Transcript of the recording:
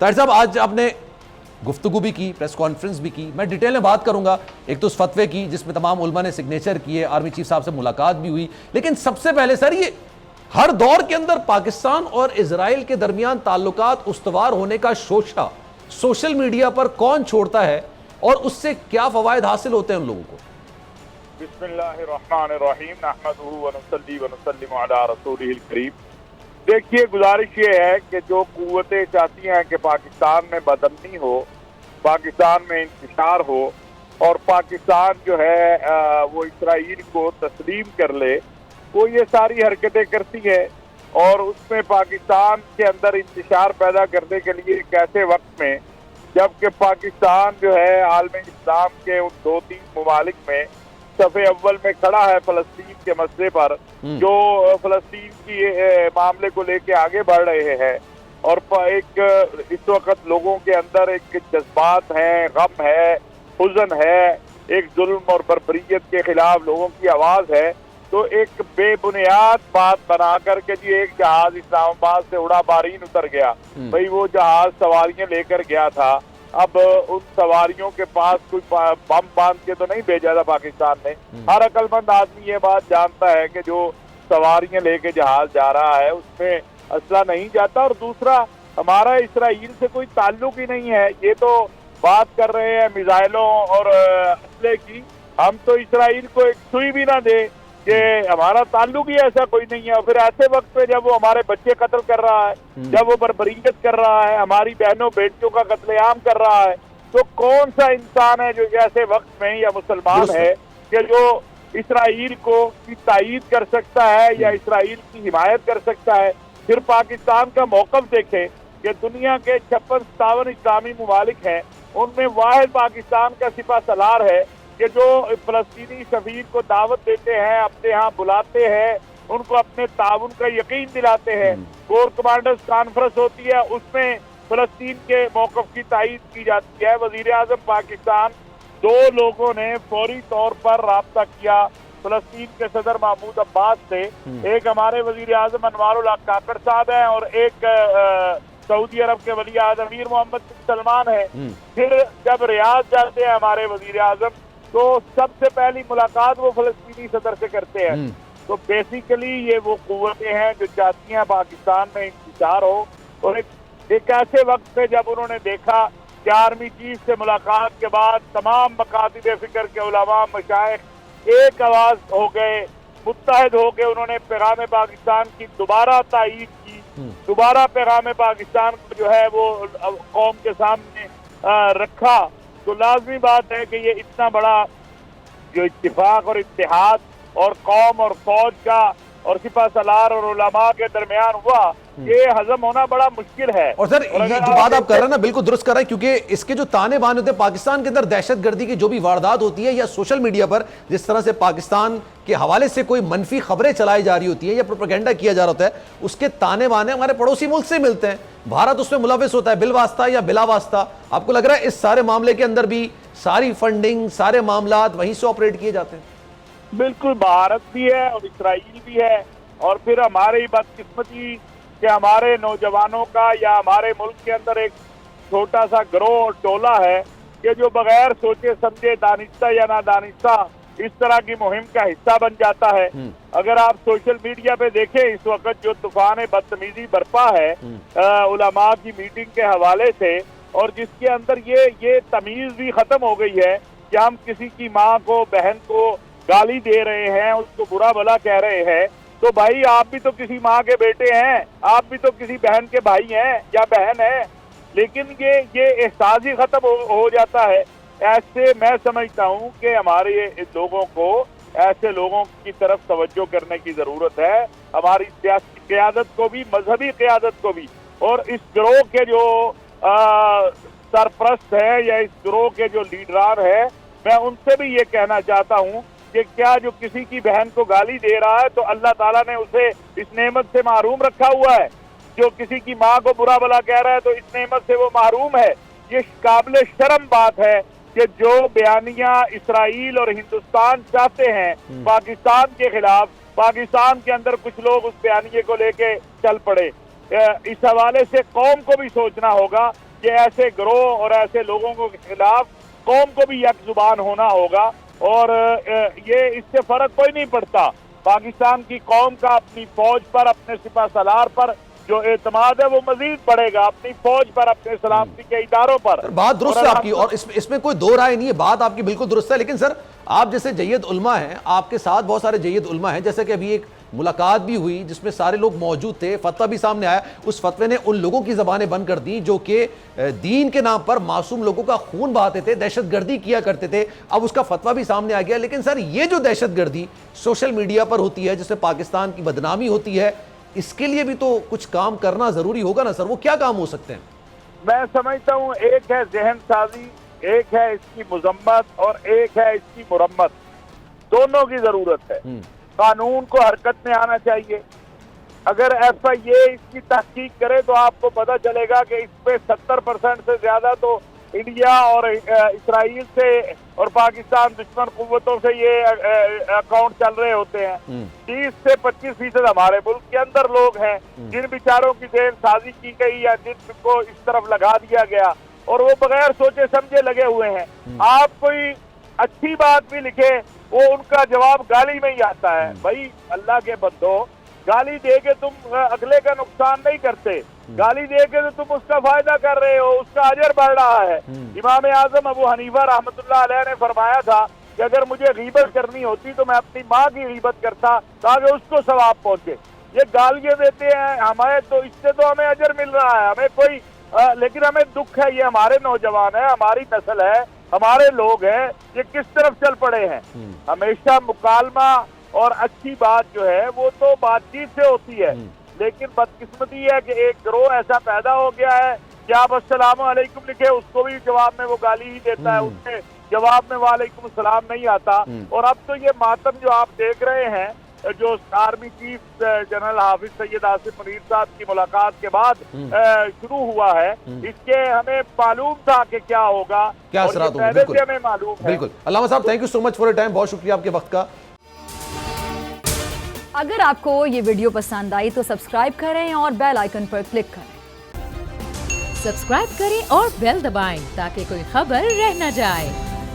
طاہر صاحب آج آپ نے گفتگو بھی کی، پریس کانفرنس بھی کی، میں ڈیٹیل میں بات کروں گا، ایک تو اس فتوے کی جس میں تمام علماء نے سگنیچر کیے، آرمی چیف صاحب سے ملاقات بھی ہوئی، لیکن سب سے پہلے سر یہ ہر دور کے اندر پاکستان اور اسرائیل کے درمیان تعلقات استوار ہونے کا شوشہ سوشل میڈیا پر کون چھوڑتا ہے اور اس سے کیا فوائد حاصل ہوتے ہیں ان لوگوں کو؟ بسم اللہ الرحمن الرحیم نحمدہ ونصلی ونسلم علی رسولہ الکریم۔ دیکھیے، گزارش یہ ہے کہ جو قوتیں چاہتی ہیں کہ پاکستان میں بدامنی ہو، پاکستان میں انتشار ہو اور پاکستان جو ہے وہ اسرائیل کو تسلیم کر لے، وہ یہ ساری حرکتیں کرتی ہے، اور اس میں پاکستان کے اندر انتشار پیدا کرنے کے لیے ایک ایسے وقت میں جبکہ پاکستان جو ہے عالم اسلام کے ان 2-3 ممالک میں صف اول میں کھڑا ہے فلسطین کے مسئلے پر، جو فلسطین کی معاملے کو لے کے آگے بڑھ رہے ہیں، اور ایک اس وقت لوگوں کے اندر ایک جذبات ہیں، غم ہے، حزن ہے، ایک ظلم اور بربریت کے خلاف لوگوں کی آواز ہے، تو ایک بے بنیاد بات بنا کر کے جی ایک جہاز اسلام آباد سے اڑا بارین اتر گیا، بھئی وہ جہاز سواریاں لے کر گیا تھا، اب ان سواریوں کے پاس کوئی بم باندھ کے تو نہیں بھیجا تھا پاکستان نے۔ ہر عقل مند آدمی یہ بات جانتا ہے کہ جو سواریاں لے کے جہاز جا رہا ہے اس میں اسلحہ نہیں جاتا، اور دوسرا ہمارا اسرائیل سے کوئی تعلق ہی نہیں ہے۔ یہ تو بات کر رہے ہیں میزائلوں اور اسلحے کی، ہم تو اسرائیل کو ایک سوئی بھی نہ دے کہ ہمارا تعلق ہی ایسا کوئی نہیں ہے، اور پھر ایسے وقت پہ جب وہ ہمارے بچے قتل کر رہا ہے، جب وہ بربریت کر رہا ہے، ہماری بہنوں بیٹیوں کا قتل عام کر رہا ہے، تو کون سا انسان ہے جو ایسے وقت میں یا مسلمان ہے کہ جو اسرائیل کو کی تائید کر سکتا ہے یا اسرائیل کی حمایت کر سکتا ہے؟ پھر پاکستان کا موقف دیکھیں کہ دنیا کے 56-57 اسلامی ممالک ہیں، ان میں واحد پاکستان کا سپہ سالار ہے کہ جو فلسطینی سفیر کو دعوت دیتے ہیں، اپنے ہاں بلاتے ہیں، ان کو اپنے تعاون کا یقین دلاتے ہیں، کور کمانڈرز کانفرنس ہوتی ہے، اس میں فلسطین کے موقف کی تائید کی جاتی ہے۔ وزیر اعظم پاکستان 2 لوگوں نے فوری طور پر رابطہ کیا فلسطین کے صدر محمود عباس سے، ایک ہمارے وزیر اعظم انوار الحق کاکڑ صاحب ہیں اور ایک سعودی عرب کے ولی عہد امیر محمد بن سلمان ہے۔ پھر جب ریاض جاتے ہیں ہمارے وزیر اعظم تو سب سے پہلی ملاقات وہ فلسطینی صدر سے کرتے ہیں۔ تو بیسیکلی یہ وہ قوتیں ہیں جو چاہتی ہیں پاکستان میں انتشار ہو، اور ایک ایسے وقت پہ جب انہوں نے دیکھا کہ آرمی چیف سے ملاقات کے بعد تمام مکاتب فکر کے علماء مشائخ ایک آواز ہو گئے، متحد ہو کے انہوں نے پیغام پاکستان کی دوبارہ تائید کی، دوبارہ پیغام پاکستان کو جو ہے وہ قوم کے سامنے رکھا، تو لازمی بات ہے کہ یہ اتنا بڑا جو اتفاق اور اتحاد اور قوم اور فوج کا اور سپہ سالار اور علماء کے درمیان ہوا، یہ ہضم ہونا بڑا مشکل ہے۔ اور سر یہ جو بات آپ کر رہے ہیں نا بالکل درست کر رہے ہیں، کیونکہ اس کے جو تانے بانے ہوتے ہیں پاکستان کے اندر دہشت گردی کی جو بھی واردات ہوتی ہے یا سوشل میڈیا پر جس طرح سے پاکستان کے حوالے سے کوئی منفی خبریں چلائی جا رہی ہوتی ہیں یا پروپیگنڈا کیا جا رہا ہوتا ہے، اس کے تانے بانے ہمارے پڑوسی ملک سے ملتے ہیں، بھارت اس میں ملوث ہوتا ہے بالواسطہ یا بلا واسطہ۔ آپ کو لگ رہا ہے اس سارے معاملے کے اندر بھی ساری فنڈنگ، سارے معاملات وہیں سے آپریٹ کیے جاتے ہیں؟ بالکل، بھارت بھی ہے اور اسرائیل بھی ہے، اور پھر ہماری بدقسمتی کہ ہمارے نوجوانوں کا یا ہمارے ملک کے اندر ایک چھوٹا سا گروہ اور ٹولہ ہے کہ جو بغیر سوچے سمجھے دانستہ یا نادانستہ اس طرح کی مہم کا حصہ بن جاتا ہے۔ اگر آپ سوشل میڈیا پہ دیکھیں اس وقت جو طوفان بدتمیزی برپا ہے علماء کی میٹنگ کے حوالے سے، اور جس کے اندر یہ تمیز بھی ختم ہو گئی ہے کہ ہم کسی کی ماں کو، بہن کو گالی دے رہے ہیں، اس کو برا بھلا کہہ رہے ہیں، تو بھائی آپ بھی تو کسی ماں کے بیٹے ہیں، آپ بھی تو کسی بہن کے بھائی ہیں یا بہن ہیں، لیکن یہ احساس ہی ختم ہو جاتا ہے۔ ایسے میں سمجھتا ہوں کہ ہمارے لوگوں کو ایسے لوگوں کی طرف توجہ کرنے کی ضرورت ہے، ہماری سیاسی قیادت کو بھی، مذہبی قیادت کو بھی، اور اس گروہ کے جو سرپرست ہے یا اس گروہ کے جو لیڈران ہیں، میں ان سے بھی یہ کہنا چاہتا ہوں کہ کیا جو کسی کی بہن کو گالی دے رہا ہے تو اللہ تعالیٰ نے اسے اس نعمت سے محروم رکھا ہوا ہے؟ جو کسی کی ماں کو برا بھلا کہہ رہا ہے تو اس نعمت سے وہ محروم ہے؟ یہ قابل شرم بات ہے کہ جو بیانیہ اسرائیل اور ہندوستان چاہتے ہیں پاکستان کے خلاف، پاکستان کے اندر کچھ لوگ اس بیانیے کو لے کے چل پڑے۔ اس حوالے سے قوم کو بھی سوچنا ہوگا کہ ایسے گروہ اور ایسے لوگوں کے خلاف قوم کو بھی یک زبان ہونا ہوگا، اور یہ اس سے فرق کوئی نہیں پڑتا۔ پاکستان کی قوم کا اپنی فوج پر، اپنے سپہ سالار پر جو اعتماد ہے وہ مزید بڑھے گا، اپنی فوج پر، اپنے سلامتی کے اداروں پر۔ بات درست ہے آپ کی، اور اس میں کوئی دو رائے نہیں ہے، بات آپ کی بالکل درست ہے، لیکن سر آپ جیسے جید علماء ہیں، آپ کے ساتھ بہت سارے جید علماء ہیں، جیسے کہ ابھی ایک ملاقات بھی ہوئی جس میں سارے لوگ موجود تھے، فتویٰ بھی سامنے آیا، اس فتوے نے ان لوگوں کی زبانیں بند کر دی جو کہ دین کے نام پر معصوم لوگوں کا خون بہاتے تھے، دہشت گردی کیا کرتے تھے، اب اس کا فتویٰ بھی سامنے آ گیا۔ لیکن سر یہ جو دہشت گردی سوشل میڈیا پر ہوتی ہے، جس میں پاکستان کی بدنامی ہوتی ہے، اس کے لیے بھی تو کچھ کام کرنا ضروری ہوگا نا سر، وہ کیا کام ہو سکتے ہیں؟ میں سمجھتا ہوں ایک ہے ذہن سازی، ایک ہے اس کی مذمت، اور ایک ہے اس کی مرمت، دونوں کی ضرورت ہے۔ قانون کو حرکت میں آنا چاہیے۔ اگر FIA اس کی تحقیق کرے تو آپ کو پتہ چلے گا کہ اس پہ 70% سے زیادہ تو انڈیا اور اسرائیل سے اور پاکستان دشمن قوتوں سے یہ اکاؤنٹ چل رہے ہوتے ہیں۔ 30 سے 25% ہمارے ملک کے اندر لوگ ہیں جن بیچاروں کی ذہن سازی کی گئی یا جن کو اس طرف لگا دیا گیا، اور وہ بغیر سوچے سمجھے لگے ہوئے ہیں۔ آپ کوئی اچھی بات بھی لکھے وہ ان کا جواب گالی میں ہی آتا ہے۔ بھائی اللہ کے بندو، گالی دے کے تم اگلے کا نقصان نہیں کرتے، گالی دے کے تو تم اس کا فائدہ کر رہے ہو، اس کا اجر بڑھ رہا ہے۔ امام اعظم ابو حنیفہ رحمۃ اللہ علیہ نے فرمایا تھا کہ اگر مجھے غیبت کرنی ہوتی تو میں اپنی ماں کی غیبت کرتا تاکہ اس کو ثواب پہنچے۔ یہ گالیاں دیتے ہیں ہمیں، تو اس سے تو ہمیں اجر مل رہا ہے، ہمیں کوئی لیکن ہمیں دکھ ہے، یہ ہمارے نوجوان ہیں، ہماری نسل ہے، ہمارے لوگ ہیں، یہ کس طرف چل پڑے ہیں۔ ہمیشہ مکالمہ اور اچھی بات جو ہے وہ تو بات چیت سے ہوتی ہے، لیکن بدقسمتی ہے کہ ایک گروہ ایسا پیدا ہو گیا ہے کہ آپ السلام علیکم لکھے اس کو بھی جواب میں وہ گالی ہی دیتا ہے، اس کے جواب میں وعلیکم السلام نہیں آتا۔ اور اب تو یہ ماتم جو آپ دیکھ رہے ہیں، جو آرمی چیف جنرل حافظ سید آصف منیر صاحب کی ملاقات کے بعد شروع ہوا ہے، اس کے ہمیں معلوم تھا کہ کیا ہوگا، کیا اور اثرات یہ ہوں گے، پہلے سے ہمیں معلوم ہے۔ بالکل۔ علامہ صاحب thank you so much for your time, بہت شکریہ آپ کے وقت کا۔ اگر آپ کو یہ ویڈیو پسند آئی تو سبسکرائب کریں اور بیل آئیکن پر کلک کریں۔ سبسکرائب کریں اور بیل دبائیں تاکہ کوئی خبر رہ نہ جائے۔